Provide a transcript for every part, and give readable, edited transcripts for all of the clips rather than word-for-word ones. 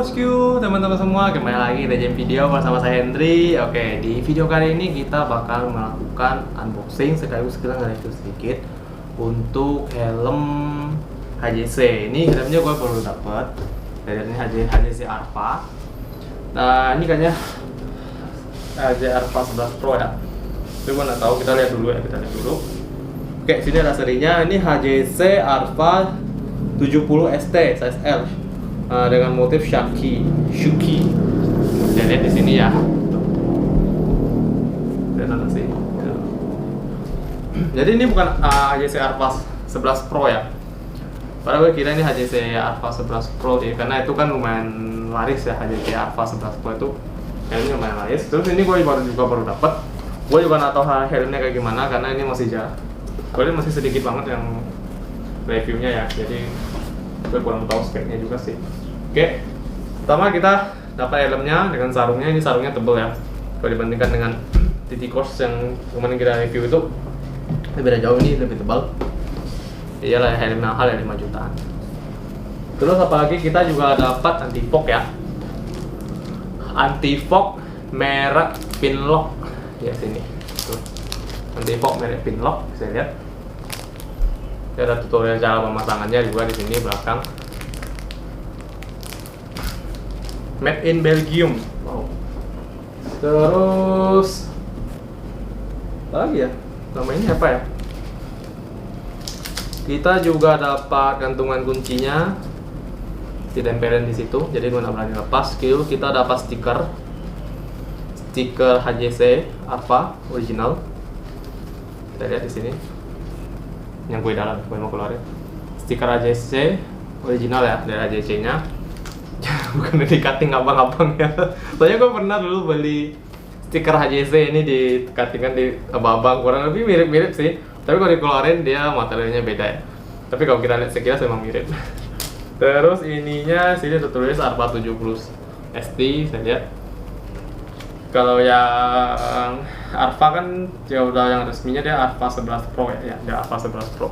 bosku, teman-teman semua, kembali lagi di video bersama saya Hendry. Oke, di video kali ini kita bakal melakukan unboxing sekaligus kita nge-review sedikit untuk helm HJC. Ini helmnya gue baru dapet dari ini HJC Arva. Nah, ini kayaknya HJC Arva 11 Pro ya. Tapi gue nggak tahu, kita lihat dulu ya, Oke, sini ada serinya. Ini HJC Arva 70 ST size L. Dengan motif Shuki. Kita lihat di sini ya. Kelihatan sih. Jadi ini bukan HJC Arva 11 Pro ya. Padahal gue kira ini HJC Arva 11 Pro ya, karena itu kan lumayan laris ya, HJC Arva 11 Pro itu helmnya lumayan laris. Terus ini gue baru dapat. Gue juga nggak tahu helmnya kayak gimana karena ini masih jarang. Gue masih sedikit banget yang reviewnya ya. Jadi gue kurang tahu speknya juga sih. Oke, pertama kita dapat helmnya dengan sarungnya. Ini sarungnya tebal ya, kalau dibandingkan dengan TT Course yang kemarin kita review itu beda jauh, ini lebih tebal. Iyalah, helm mahal ya, 5 jutaan. Terus apalagi kita juga dapat anti fog ya, anti fog merek Pinlock ya, sini tuh, anti fog merek Pinlock, bisa lihat. Ada tutorial cara pemasangannya juga di sini belakang. Made in Belgium. Wow. Terus apa lagi ya? Nama ini apa ya? Kita juga dapat gantungan kuncinya, ditempelin di situ. Jadi gue nggak berani lepas. Kita dapat stiker HJC Arva original. Kita lihat di sini. Yang gue dalam, gue mau keluarin stiker HJC original ya, dari HJC-nya. Bukan di cutting abang-abang ya. Soalnya gue pernah dulu beli stiker HJC ini di cuttingan di abang-abang, kurang lebih mirip-mirip sih. Tapi kalau dikeluarin dia materialnya beda ya. Tapi kalau kita lihat sekilas memang mirip. Terus ininya sini tertulis Arva 70 ST, saya lihat. Kalau yang Arva kan ya udah yang resminya dia Arva 11 Pro ya, dia Arva 11 Pro.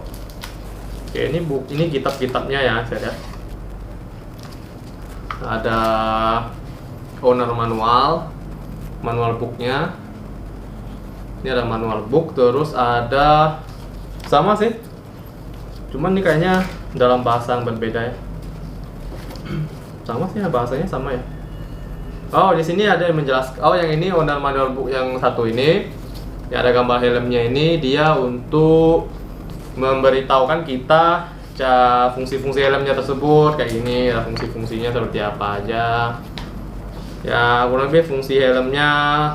Oke, ini kitab-kitabnya ya, saya lihat. Ada owner manual booknya. Ini ada manual book, terus ada sama sih, cuman ini kayaknya dalam bahasa yang berbeda ya. Sama sih, bahasanya sama ya. Oh, di sini ada yang menjelaskan. Oh, yang ini owner manual book yang satu ini, ya ada gambar helmnya. Ini dia untuk memberitahukan kita fungsi-fungsi helmnya tersebut kayak gini, fungsi-fungsinya seperti apa aja. Ya, kurang lebih fungsi helmnya,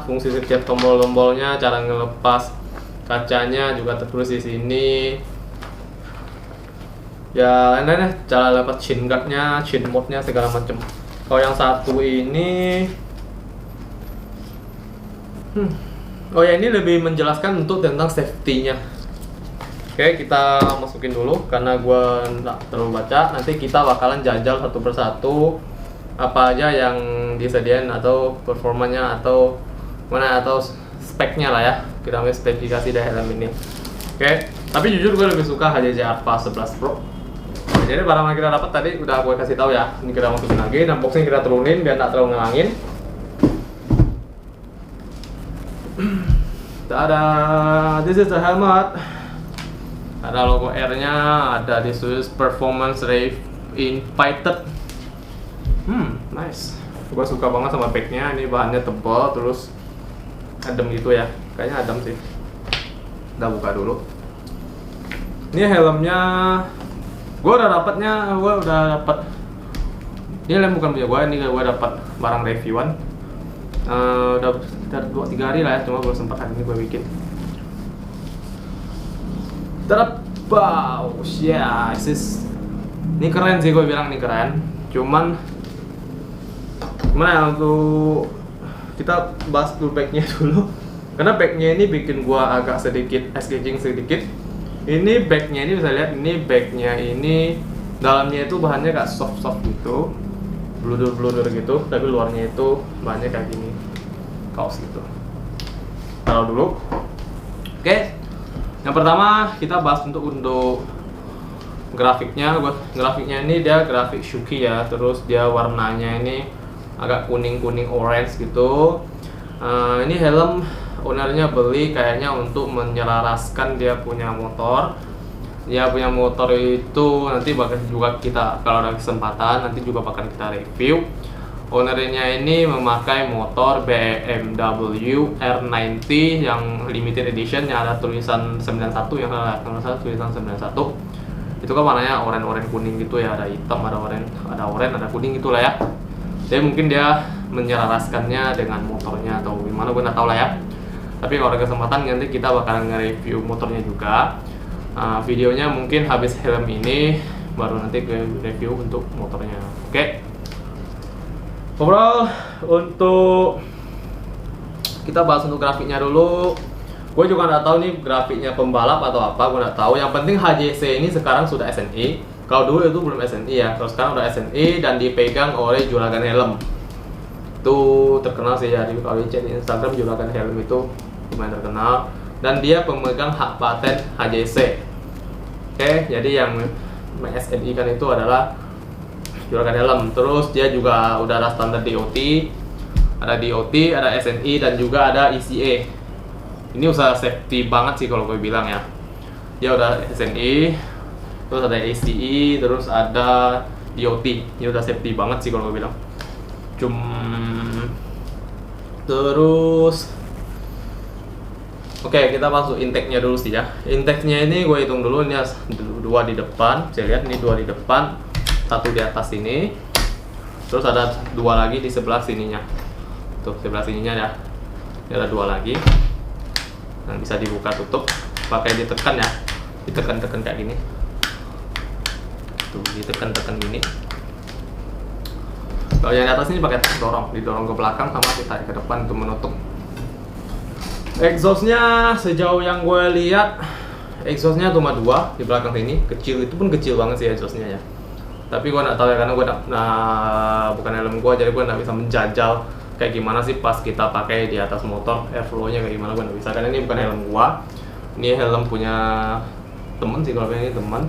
fungsi setiap tombol-tombolnya, cara ngelepas kacanya juga tertulis di sini. Ya, ini cara lepas chin guardnya, chin mode-nya segala macam. Kalau yang satu ini, oh ya, ini lebih menjelaskan untuk tentang safety-nya. Oke, kita masukin dulu karena gue nggak terlalu baca. Nanti kita bakalan jajal satu persatu apa aja yang disediain atau performanya atau speknya lah ya. Kita ambil spesifikasi dari helm ini. Oke, tapi jujur gue lebih suka HJC Arva 11 Pro. Jadi barang yang kita dapat tadi udah gue kasih tahu ya. Ini kita masukin lagi, unboxing kita turunin biar nggak terlalu ngelangin. Tada, this is the helmet. Ada logo R-nya, ada ditulis Performance Rave Invited. Nice. Gue suka banget sama backnya. Ini bahannya tebal, terus adem gitu ya. Kayaknya adem sih. Kita buka dulu. Ini helmnya. Gue udah dapat. Ini helm bukan punya gue. Ini gue dapat barang reviewan. Udah sekitar 2-3 hari lah ya. Cuma belum sempat hari ini gue bikin. Wow, yeah, ini keren sih, gue bilang ini keren. Cuman gimana ya, untuk kita bahas dulu backnya dulu. Karena backnya ini bikin gue agak sedikit sketching sedikit. Ini backnya ini bisa lihat, ini backnya ini dalamnya itu bahannya kayak soft gitu, bludur gitu. Tapi luarnya itu bahannya kayak gini, kaos gitu. Taruh dulu. Oke. Yang pertama kita bahas untuk grafiknya ini dia grafik Shuki ya, terus dia warnanya ini agak kuning orange gitu. Ini helm ownernya beli kayaknya untuk menyelaraskan dia punya motor. Dia punya motor itu nanti bakal juga kita, kalau ada kesempatan nanti juga bakal kita review. Ownernya ini memakai motor BMW R90 yang limited edition yang ada tulisan 91, yang kalau salah tulisan 91. Itu kan warnanya oranye kuning gitu ya, ada hitam, ada oranye, ada kuning gitulah ya. Jadi mungkin dia menyelaraskannya dengan motornya atau gimana, gue nggak tahu lah ya. Tapi kalau ada kesempatan nanti kita bakalan nge-review motornya juga. Videonya mungkin habis helm ini baru nanti gue review untuk motornya. Oke. Overall untuk kita bahas untuk grafiknya dulu. Gue juga nggak tahu nih grafiknya pembalap atau apa, gue nggak tahu. Yang penting HJC ini sekarang sudah SNI. Kalau dulu itu belum SNI ya. Kalau sekarang udah SNI dan dipegang oleh Juragan Helm. Itu terkenal sih ya, kalau dicek di Instagram Juragan Helm itu lumayan terkenal. Dan dia pemegang hak paten HJC. Oke, jadi yang SNI kan itu adalah Juragan Helm. Terus dia juga udah ada standar DOT, ada SNI dan juga ada ECA. Ini usaha safety banget sih kalau gue bilang ya. Dia udah SNI, terus ada ECE, terus ada DOT. Ini udah safety banget sih kalau gue bilang. Terus oke, kita masuk intake-nya dulu sih ya. Intake-nya ini gue hitung dulu, ini 2 di depan. Saya lihat ini 2 di depan, 1 di atas sini. Terus ada 2 lagi di sebelah sininya. Tuh, sebelah sininya ya. Ini ada 2 lagi. Nah, bisa dibuka tutup pakai ditekan ya. Ditekan-tekan kayak gini. Tuh, ditekan-tekan gini. Kalau yang di atas ini pakai didorong ke belakang sama ditarik ke depan untuk menutup. Exhaustnya sejauh yang gue lihat, exhaustnya cuma 2 di belakang sini, kecil, itu pun kecil banget sih exhaustnya ya. Tapi gue nggak tahu ya, karena gue bukan helm gue, jadi gue nggak bisa menjajal kayak gimana sih pas kita pakai di atas motor, airflow-nya kayak gimana gue nggak bisa, karena ini bukan helm gue, ini helm punya temen sih, kalau ini teman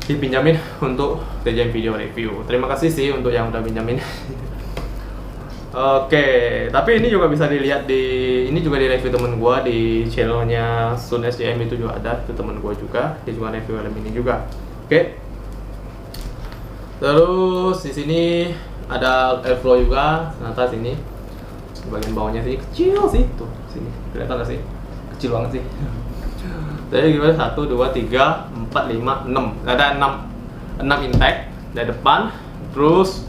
dipinjamin untuk dijadiin video review. Terima kasih sih untuk yang udah pinjamin. Oke, tapi ini juga bisa dilihat ini juga di review temen gua di channelnya Sun SJM, itu juga ada, itu temen gua juga, dia juga review helm ini juga. Oke. Terus di sini ada airflow juga, atas sini. Bagian bawahnya sih kecil sih, tuh sini kelihatan nggak sih? Kecil banget sih. Jadi gimana? 1, 2, 3, 4, 5, 6. Ada 6 intake dari depan. Terus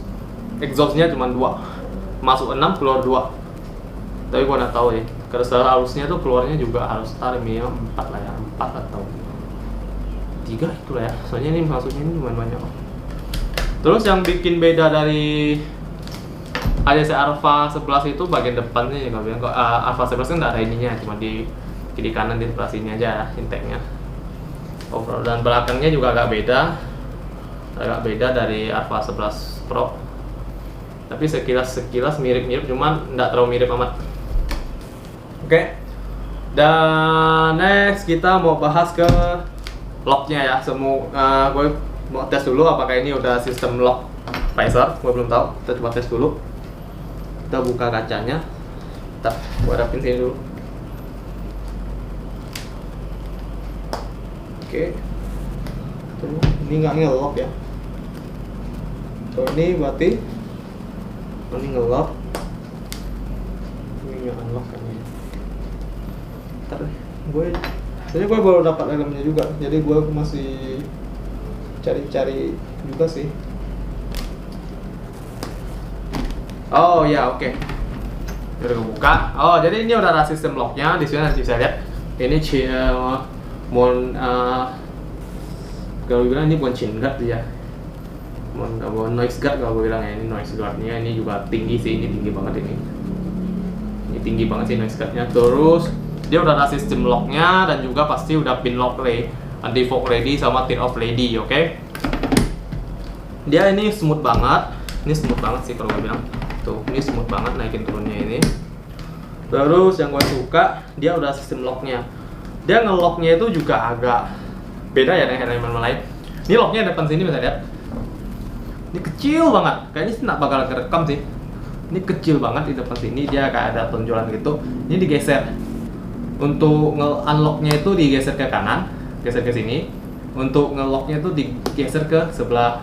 exhaustnya cuma 2. Masuk 6, keluar 2. Tapi gua nggak tahu ya. Kalau seharusnya tuh keluarnya juga harus tarik minimal 4 lah ya, 4 atau 3 itulah ya. Soalnya ini masuknya ini lumayan banyak. Terus yang bikin beda dari HJC Alpha 11 itu bagian depannya ya, kalau bilang kok Alpha 11 kan nggak ada ininya, cuma di kiri kanan di sebelah sini aja ya, intake-nya. Overall dan belakangnya juga agak beda dari Alpha 11 Pro. Tapi sekilas mirip-mirip, cuman nggak terlalu mirip amat. Oke. Dan next kita mau bahas ke locknya ya. Gue mau tes dulu apakah ini udah sistem lock visor. Gue belum tahu. Kita coba tes dulu. Kita buka kacanya. Gue hadapin sini dulu. Oke. Ini nggak nge-lock ya. Ini berarti ini nge-lock, ini nge-unlock kan ya. Ntar gue baru dapat helmnya juga, jadi gue masih cari-cari juga sih. Oh ya, oke. Udah gue buka. Oh, jadi ini udah ada sistem locknya. Di sini nanti bisa lihat. Ini kalau bilang ini bukan chain guard ya. Noise guard kalau gue bilang ya, ini noise guardnya ini juga tinggi sih, ini tinggi banget ini tinggi banget sih noise guardnya. Terus dia udah ada sistem locknya dan juga pasti udah pin lock anti fog ready sama turn off ready, oke? Dia ini smooth banget sih kalau gue bilang. Tuh, ini smooth banget naikin turunnya ini. Terus yang gue suka dia udah sistem locknya. Dia ngelocknya itu juga agak beda ya dengan helm lain. Ini locknya depan sini bisa lihat. Ini kecil banget, kayaknya sih nggak bakal kerekam sih. Ini kecil banget di depan sini, dia kayak ada tonjolan gitu. Ini digeser. Untuk nge-unlocknya itu digeser ke kanan, geser ke sini. Untuk nge-locknya itu digeser ke sebelah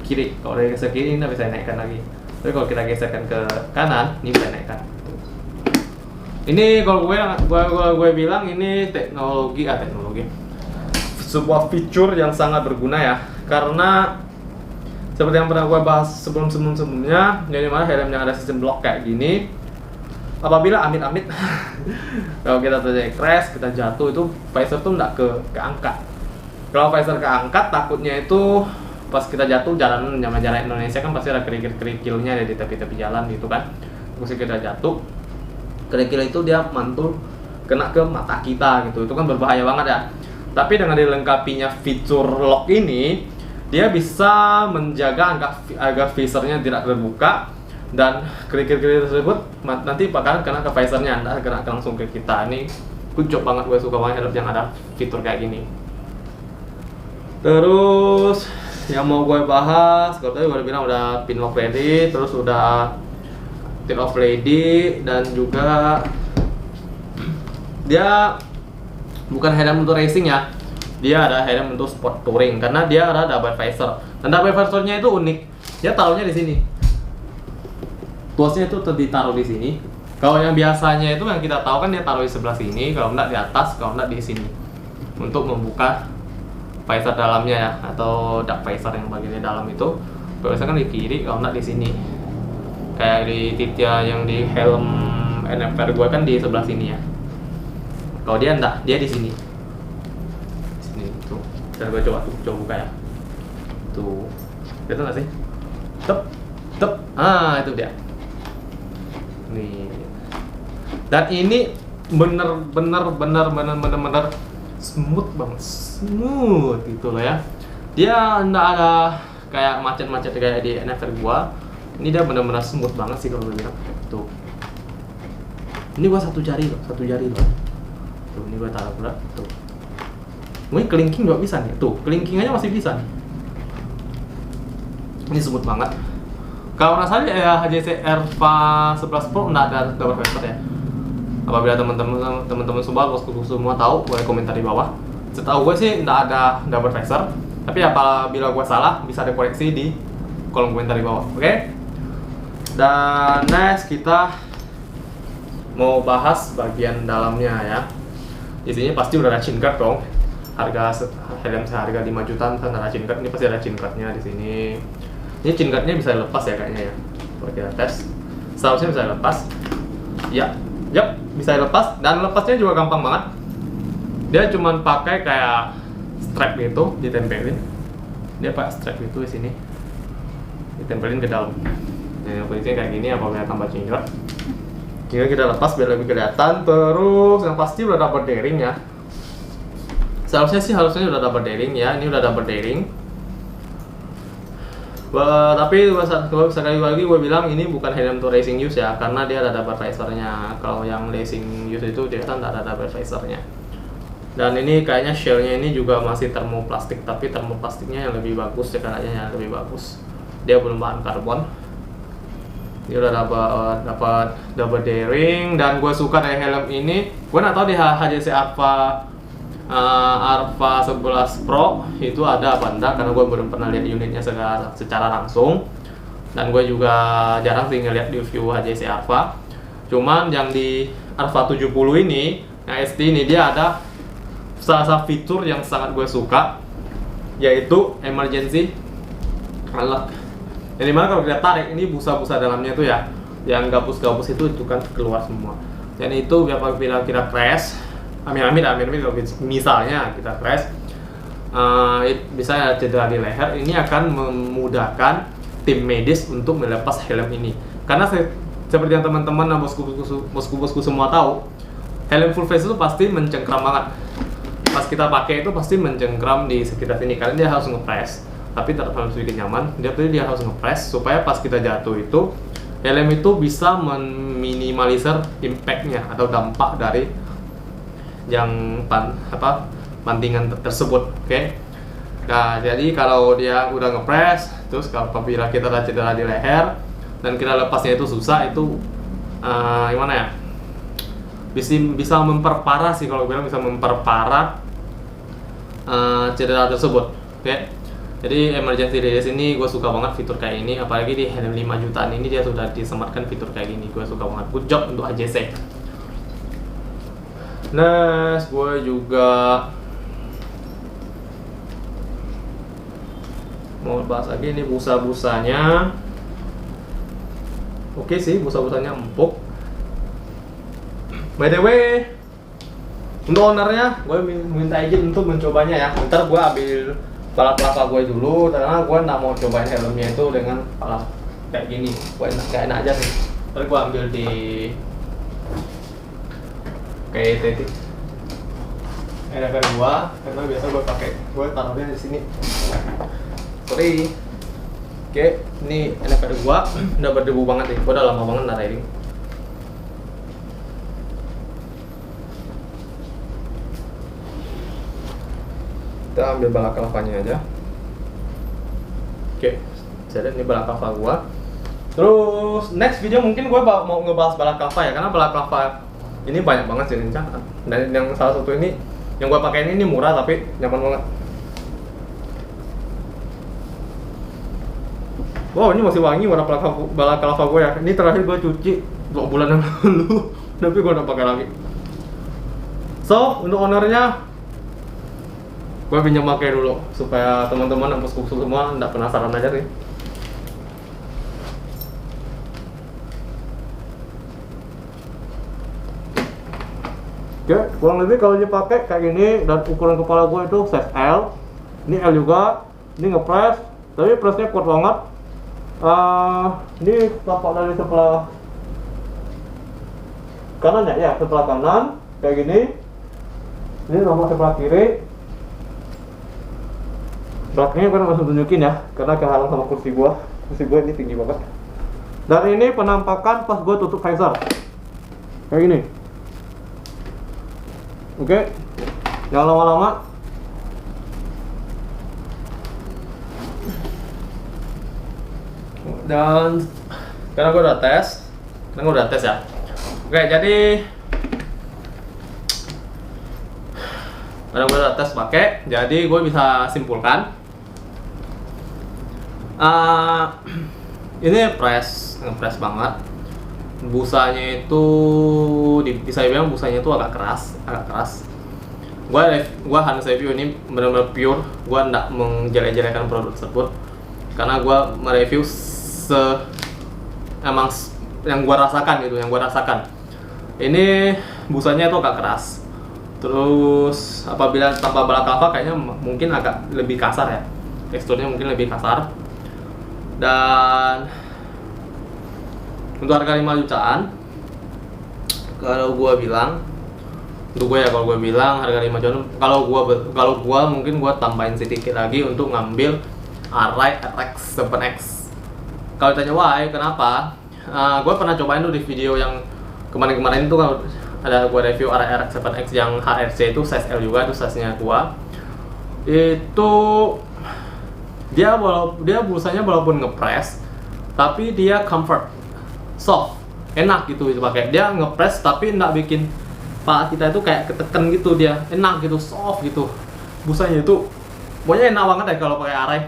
kiri. Kalau digeser kiri, ini bisa naikkan lagi. Tapi kalau kita geserkan ke kanan, ini bisa naikkan. Ini kalau gue bilang ini teknologi, sebuah fitur yang sangat berguna ya, karena seperti yang pernah gue bahas sebelumnya, jadi mana helm yang ada sistem block kayak gini, apabila amit-amit kalau kita terjadi crash, kita jatuh, itu visor tuh nggak keangkat. Kalau visor keangkat, takutnya itu pas kita jatuh, jalan Indonesia kan pasti ada kerikil-kerikilnya di tepi-tepi jalan gitu kan. Terus kita jatuh, kerikil itu dia mantul kena ke mata kita gitu, itu kan berbahaya banget ya. Tapi dengan dilengkapinya fitur lock ini, dia bisa menjaga agar visornya tidak terbuka, dan kerikil-kerikil tersebut nanti bakalan kena ke visornya, anda kena langsung ke kita. Ini kucuk banget, gue suka banget helm yang ada fitur kayak gini. Terus yang mau gue bahas, kalau tadi gue udah bilang udah pin lock ready, terus udah tip off ready, dan juga dia bukan helm untuk racing ya, dia ada helm untuk sport touring karena dia ada double visor. Dan double visornya itu unik, dia taruhnya di sini. Tuasnya itu ditaruh di sini. Kalau yang biasanya itu yang kita tahu kan dia taruh di sebelah sini, kalau enggak di atas, kalau enggak di sini, untuk membuka visor dalamnya ya, atau dark visor yang bagian di dalam itu. Biasanya kan di kiri, kalau enggak di sini. Kayak di Titya yang di helm NFR gue kan di sebelah sini ya. Kalau dia enggak, dia di sini. Sini tuh. Dan gue coba buka ya. Tuh. Lihat enggak sih? Tep. Ah, itu dia. Nih. Dan ini bener-bener smooth banget. Smooth gitu loh ya. Dia enggak ada kayak macet-macet kayak di NFR gua. Ini dia benar-benar smooth banget sih kalau gue bilang. Tuh. Ini gua satu jari loh. Tuh, ini gua taruh pula. Tuh. Ini kelingking juga bisa nih. Tuh, kelingking aja masih bisa nih. Ini smooth banget. Kalau nggak salah ya HJC Erva 11 Pro nggak ada double visor ya. Apabila teman-teman semua tahu, boleh komentar di bawah. Setahu gue sih nggak ada double visor. Tapi apabila gue salah, bisa dikoreksi di kolom komentar di bawah. Oke? Dan next kita mau bahas bagian dalamnya ya. Di sini pasti udah ada chin guard dong. Harga helm seharga 5 jutaan kan ada chin guard. Ini pasti ada chin guardnya di sini. Ini chin guardnya bisa lepas ya kayaknya ya. Kalau kita tes, seharusnya bisa lepas. Yap, bisa lepas, dan lepasnya juga gampang banget. Dia cuma pakai kayak strap gitu, ditempelin. Dia pakai strap itu di sini, ditempelin ke dalam. Yang posisinya kayak gini, apabila tambah chin guard. Tinggal kita lepas biar lebih kelihatan. Terus yang pasti udah double daring ya. Harusnya udah double daring ya. Ini udah double daring. Tapi sekali lagi gue bilang ini bukan helm untuk racing use ya, karena dia ada double visornya. Kalau yang racing use itu dia kan tak ada double visornya. Dan ini kayaknya shellnya ini juga masih termoplastik, tapi termoplastiknya yang lebih bagus ya, kayaknya yang lebih bagus. Dia belum bahan karbon. Dia udah dapat double daring, dan gue suka dari helm ini. Gue nggak tahu di HJC Arva 11 Pro itu ada apa enggak, karena gue belum pernah lihat unitnya secara langsung, dan gue juga jarang sih ngeliat di review HJC Arva. Cuman yang di Arva 70 ini, nah ST ini, dia ada salah satu fitur yang sangat gue suka, yaitu emergency unlock. Yang dimana kalau kita tarik, ini busa-busa dalamnya itu ya, yang gabus-gabus itu kan keluar semua. Dan itu bila kita crash, amit-amit kalau misalnya kita crash, bisa cedera di leher, ini akan memudahkan tim medis untuk melepas helm ini. Karena seperti yang teman-teman dan bosku semua tahu, helm full face itu pasti mencengkram banget. Pas kita pakai itu pasti mencengkram di sekitar sini, karena dia harus nge-press. Tapi tetap harus sedikit nyaman, dia harus nge-press supaya pas kita jatuh itu, helm itu bisa meminimalisir impact-nya atau dampak dari yang bantingan tersebut. Oke. Nah, jadi kalau dia udah ngepres, terus kalau apabila kita ada cedera di leher dan kita lepasnya itu susah, itu gimana ya? Bisa memperparah sih, kalau bilang bisa memperparah cedera tersebut. Oke. Jadi emergency release ini gue suka banget fitur kayak ini, apalagi di helm 5 jutaan ini dia sudah disematkan fitur kayak gini. Gue suka banget. Good job untuk AJC. Next, gue juga mau bahas lagi ini busa-busanya. Oke sih, busa-busanya empuk. By the way, untuk ownernya gue minta izin untuk mencobanya ya. Ntar gue ambil balap kelapa gue dulu, karena gue nggak mau cobain helmnya itu dengan kepala kayak gini. Gue gak enak aja sih. Ntar gue ambil di kayak itu. Ada kan gua, karena biasa gue taruhnya di sini. Sorry. Oke, ini enak ada gua, udah berdebu banget nih. Gua udah lama banget nggak riding. Kita ambil balaclavanya aja. Oke, jadi ini balaclava gua. Terus next video mungkin gua mau ngebahas balaclava ya, karena balaclava ini banyak banget sih rencana. Dan yang salah satu ini yang gua pakai ini murah tapi nyaman banget. Wow, ini masih wangi warna balaclava gue ya. Ini terakhir gue cuci 2 bulan yang lalu, tapi gue udah pakai lagi. So, untuk ownernya gue pinjam pakai dulu supaya teman-teman yang kusu semua nggak penasaran aja nih. Oke, kurang lebih kalau dipakai kayak gini dan ukuran kepala gue itu size L. Ini L juga. Ini ngepres, tapi presnya kuat banget. Ini tampak dari sebelah kanan ya, sebelah kanan kayak gini. Ini nomor sebelah kiri. Belakangnya gue langsung tunjukin ya, karena kehalang sama kursi gua. Kursi gua ini tinggi banget. Dan ini penampakan pas gua tutup visor kayak gini. Oke, jangan lama-lama. Dan karena gue udah tes, ya. Oke, jadi karena gue udah tes pakai, jadi gue bisa simpulkan ini ngepres banget. Busanya itu bisa dibilang busanya itu agak keras. Gue Hannes review ini benar-benar pure. Gue nggak menjelek-jelekan produk tersebut, karena gue mereview emang yang gue rasakan gitu, Ini busanya itu agak keras. Terus apabila tanpa balaclava kayaknya mungkin agak lebih kasar ya. Teksturnya mungkin lebih kasar. Dan untuk harga 5 jutaan, kalau gue bilang harga 5 jutaan, kalau gue mungkin gue tambahin sedikit lagi untuk ngambil Arai RX 7X. Kalau ditanya why, kenapa? Gue pernah cobain tuh di video yang kemarin itu, kalau ada gue review Arai RX 7X yang HRC itu size L juga, itu size-nya gue. Itu dia busanya walaupun ngepres, tapi dia comfort, soft, enak gitu dipakai. Dia ngepres tapi nggak bikin paha kita itu kayak keteken gitu, dia enak gitu, soft gitu. Busanya itu pokoknya enak banget ya kalau pakai Arai.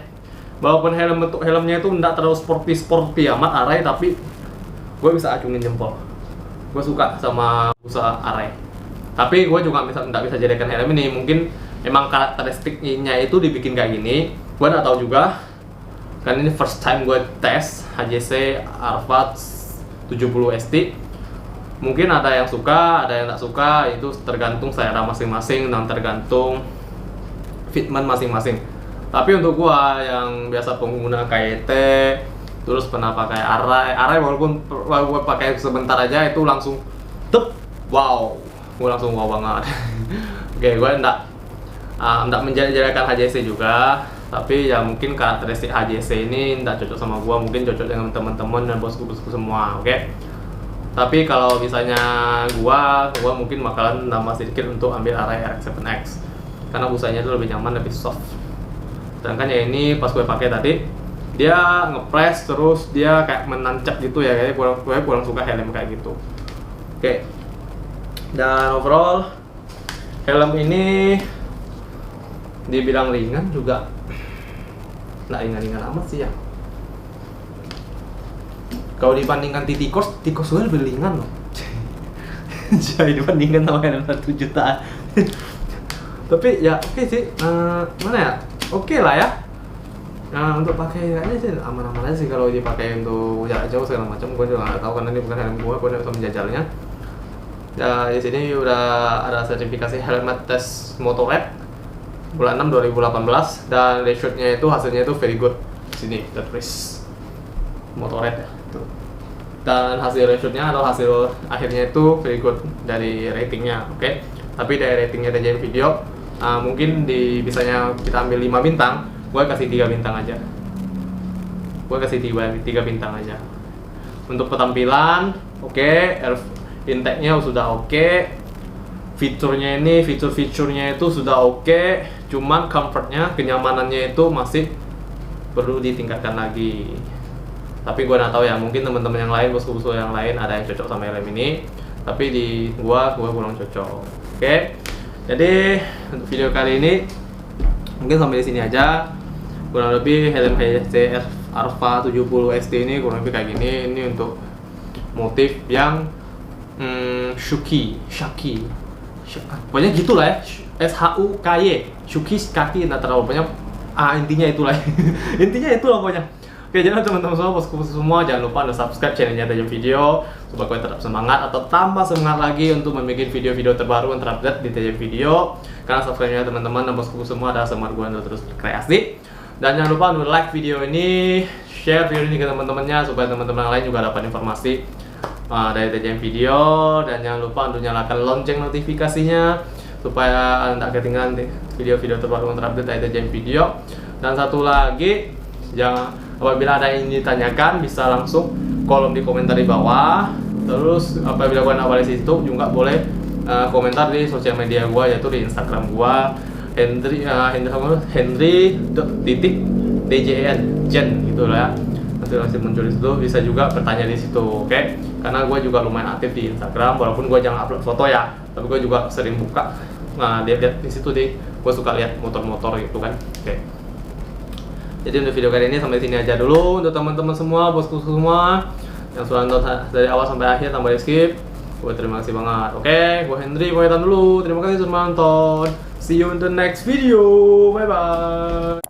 Walaupun bentuk helmnya itu nggak terlalu sporty amat Arai, tapi gue bisa acungin jempol. Gue suka sama busa Arai. Tapi gue juga nggak bisa jadikan helm ini. Mungkin emang karakteristiknya itu dibikin kayak gini. Gue nggak tahu juga. Kan ini first time gue tes HJC Arfad 70 ST. Mungkin ada yang suka, ada yang nggak suka. Itu tergantung selera masing-masing dan tergantung fitment masing-masing. Tapi untuk gua yang biasa pengguna KYT, terus pernah pakai Arai walaupun pakai sebentar aja itu langsung wow, gua langsung wow banget. Oke, gua enggak menjelekan HJC juga, tapi ya mungkin karakteristik HJC ini enggak cocok sama gua, mungkin cocok dengan teman-teman dan bosku semua, oke? Tapi kalau misalnya gua mungkin bakalan nambah sedikit untuk ambil Arai RX 7X. karena busanya itu lebih nyaman, lebih soft. Sedangkan yang ini pas gue pakai tadi dia ngepres terus dia kayak menancap gitu ya, kayak gue kurang suka helm kayak gitu. Oke. Dan overall helm ini dibilang ringan juga nggak ringan-ringan amat sih ya. Kalau dibandingkan Titikos gue lebih ringan loh. Jadi dibandingkan sama helm 1 jutaan. Tapi ya oke sih, mana ya? Oke lah ya. Nah, untuk pakai kayaknya sih aman-aman aja sih kalau dipakai untuk jarak jauh segala macam. Gue juga nggak tahu karena ini bukan helm gue nggak bisa menjajalnya. Ya di sini udah ada sertifikasi helmet tes Motorrad bulan 6 2018 dan ratio-nya itu hasilnya itu very good. Sini tertulis Motorrad ya. Tuh. Dan hasil ratio-nya atau hasil akhirnya itu very good dari ratingnya, oke? Tapi dari ratingnya TJM Video, mungkin di bisanya kita ambil 5 bintang, gue kasih 3 bintang aja. Gue kasih 3 bintang aja. Untuk ketampilan, oke, intake-nya sudah oke. Fiturnya ini, fitur-fiturnya itu sudah oke, cuman comfortnya, kenyamanannya itu masih perlu ditingkatkan lagi. Tapi gue nggak tahu ya, mungkin teman-teman yang lain, bosku-bosku yang lain ada yang cocok sama helm ini, tapi di gue kurang cocok. Oke, jadi untuk video kali ini mungkin sampai di sini aja. Kurang lebih helm HC Alpha 70 ST ini kurang lebih kayak gini. Ini untuk motif yang Shaki, pokoknya gitulah ya, SHUKY, Shuki kaki, nggak terlalu banyak. Intinya itulah, intinya itulah pokoknya. Oke, jadi teman-teman semua, bosku semua, jangan lupa subscribe channelnya TJM Video supaya kalian tetap semangat atau tambah semangat lagi untuk membuat video-video terbaru yang terupdate di TJM Video. Karena subscribe-nya teman-teman dan bosku semua adalah semangat gue untuk terus berkreasi. Dan jangan lupa untuk like video ini, share video ini ke teman-temannya supaya teman-teman yang lain juga dapat informasi dari TJM Video. Dan jangan lupa untuk nyalakan lonceng notifikasinya supaya Anda ketinggalan video-video terbaru yang terupdate dari TJM Video. Dan satu lagi, apabila ada yang ditanyakan bisa langsung kolom di komentar di bawah. Terus apabila kalian awal di situ juga boleh komentar di sosial media gua, yaitu di Instagram gua Henry.DJN gitu lah ya. Nanti langsung muncul di situ, bisa juga bertanya di situ, oke? Karena gua juga lumayan aktif di Instagram, walaupun gua jangan upload foto ya, tapi gua juga sering buka. Nah, lihat di situ gua suka lihat motor-motor gitu kan, oke? Jadi untuk video kali ini sampai sini aja dulu. Untuk teman-teman semua, bosku semua yang sudah nonton dari awal sampai akhir tanpa di skip, gue terima kasih banget. Oke, gue Henry pamitan dulu. Terima kasih sudah nonton. See you in the next video. Bye bye.